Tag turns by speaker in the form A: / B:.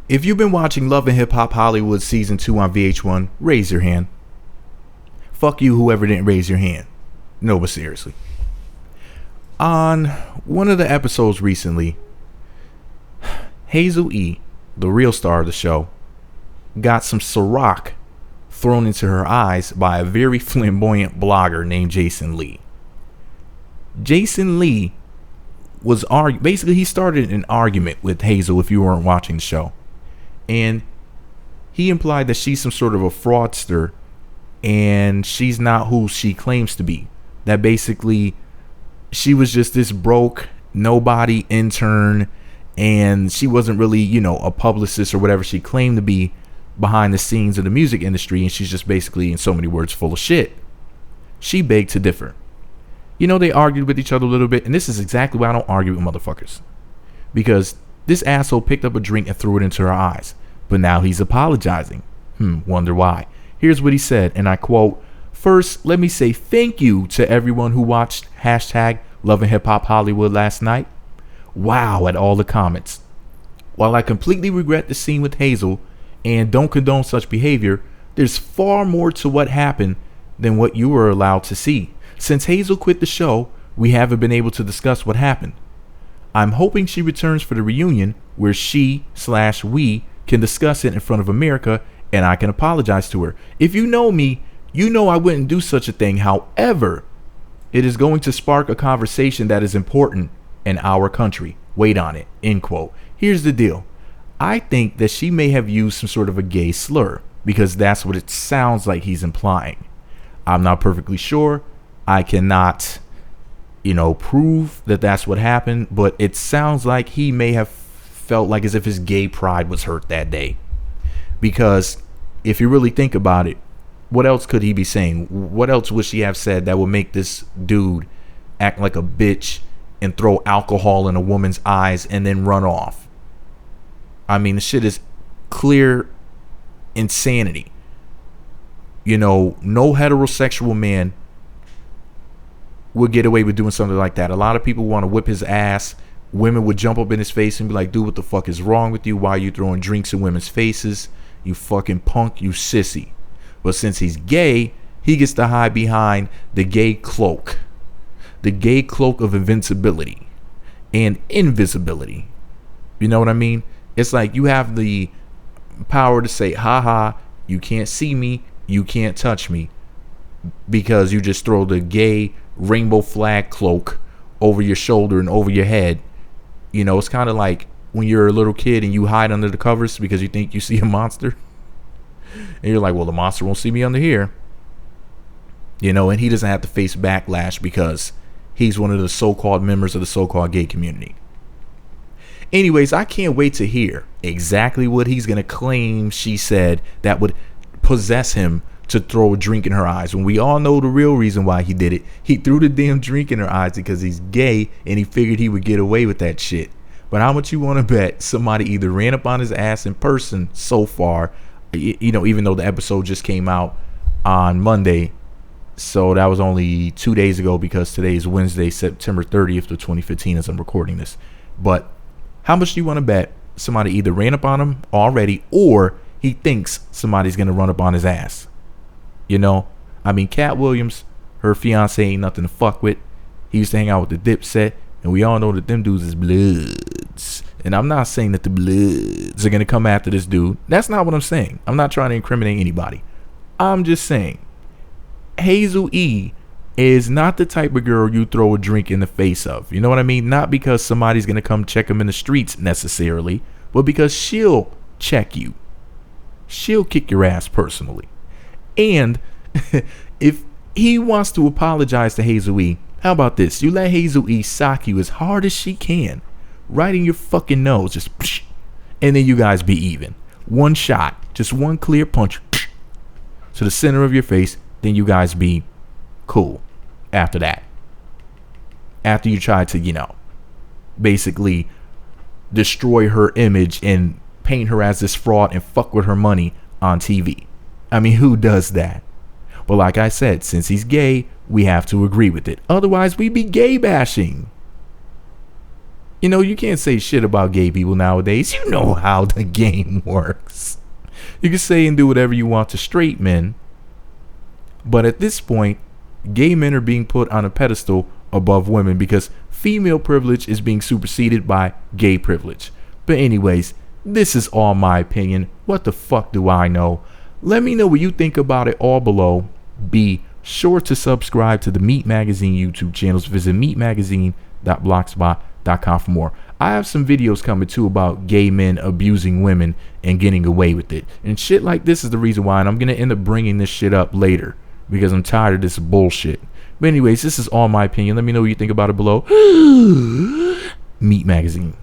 A: If you've been watching Love and Hip Hop Hollywood Season 2 on VH1, raise your hand. Fuck you, whoever didn't raise your hand. No, but seriously. On one of the episodes recently, Hazel E, the real star of the show, got some CIROC thrown into her eyes by a very flamboyant blogger named Jason Lee. Jason Lee was basically he started an argument with Hazel if you weren't watching the show. And he implied that she's some sort of a fraudster and she's not who she claims to be. That basically she was just this broke nobody intern and she wasn't really, a publicist or whatever she claimed to be behind the scenes of the music industry, and she's just basically, in so many words, full of shit. She begged to differ. They argued with each other a little bit, and this is exactly why I don't argue with motherfuckers. Because this asshole picked up a drink and threw it into her eyes. But now he's apologizing. Wonder why. Here's what he said, and I quote, "First, let me say thank you to everyone who watched hashtag Love and Hip Hop Hollywood last night. Wow at all the comments. While I completely regret the scene with Hazel and don't condone such behavior, there's far more to what happened than what you were allowed to see. Since Hazel quit the show, we haven't been able to discuss what happened. I'm hoping she returns for the reunion where she/we can discuss it in front of America and I can apologize to her. If you know me, you know I wouldn't do such a thing. However, it is going to spark a conversation that is important in our country. Wait on it." End quote. Here's the deal. I think that she may have used some sort of a gay slur because that's what it sounds like he's implying. I'm not perfectly sure. I cannot, prove that that's what happened, but it sounds like he may have felt like as if his gay pride was hurt that day. Because if you really think about it, what else could he be saying? What else would she have said that would make this dude act like a bitch and throw alcohol in a woman's eyes and then run off? I mean, the shit is clear insanity. No heterosexual man would get away with doing something like that. A lot of people want to whip his ass. Women would jump up in his face and be like, "Dude, what the fuck is wrong with you? Why are you throwing drinks in women's faces? You fucking punk, you sissy." But since he's gay, he gets to hide behind the gay cloak. The gay cloak of invincibility and invisibility. You know what I mean? It's like you have the power to say, "Haha, you can't see me, you can't touch me," because you just throw the gay rainbow flag cloak over your shoulder and over your head. It's kind of like when you're a little kid and you hide under the covers because you think you see a monster. And you're like, well, the monster won't see me under here. And he doesn't have to face backlash because he's one of the so-called members of the so-called gay community. Anyways, I can't wait to hear exactly what he's going to claim she said that would possess him to throw a drink in her eyes, when we all know the real reason why he did it. He threw the damn drink in her eyes because he's gay and he figured he would get away with that shit. But how much you want to bet somebody either ran up on his ass in person so far, even though the episode just came out on Monday, so that was only 2 days ago because today is Wednesday, September 30th of 2015 as I'm recording this. But how much do you want to bet somebody either ran up on him already or he thinks somebody's going to run up on his ass? Cat Williams, her fiance, ain't nothing to fuck with. He used to hang out with the Dipset, and we all know that them dudes is bloods. And I'm not saying that the bloods are going to come after this dude. That's not what I'm saying. I'm not trying to incriminate anybody. I'm just saying Hazel E is not the type of girl you throw a drink in the face of. You know what I mean? Not because somebody's going to come check him in the streets necessarily, but because she'll check you. She'll kick your ass personally. And if he wants to apologize to Hazel E, how about this? You let Hazel E sock you as hard as she can, right in your fucking nose, just, and then you guys be even. One shot, just one clear punch to the center of your face, then you guys be cool after that. After you try to, basically destroy her image and paint her as this fraud and fuck with her money on TV. I mean, who does that? But like I said, since he's gay, we have to agree with it. Otherwise, we'd be gay bashing. You know, you can't say shit about gay people nowadays. You know how the game works. You can say and do whatever you want to straight men, but at this point, gay men are being put on a pedestal above women because female privilege is being superseded by gay privilege. But anyways, this is all my opinion. What the fuck do I know? Let me know what you think about it all below. Be sure to subscribe to the Meat Magazine YouTube channels. Visit meatmagazine.blogspot.com for more. I have some videos coming too about gay men abusing women and getting away with it. And shit like this is the reason why. And I'm going to end up bringing this shit up later because I'm tired of this bullshit. But anyways, this is all my opinion. Let me know what you think about it below. Meat Magazine.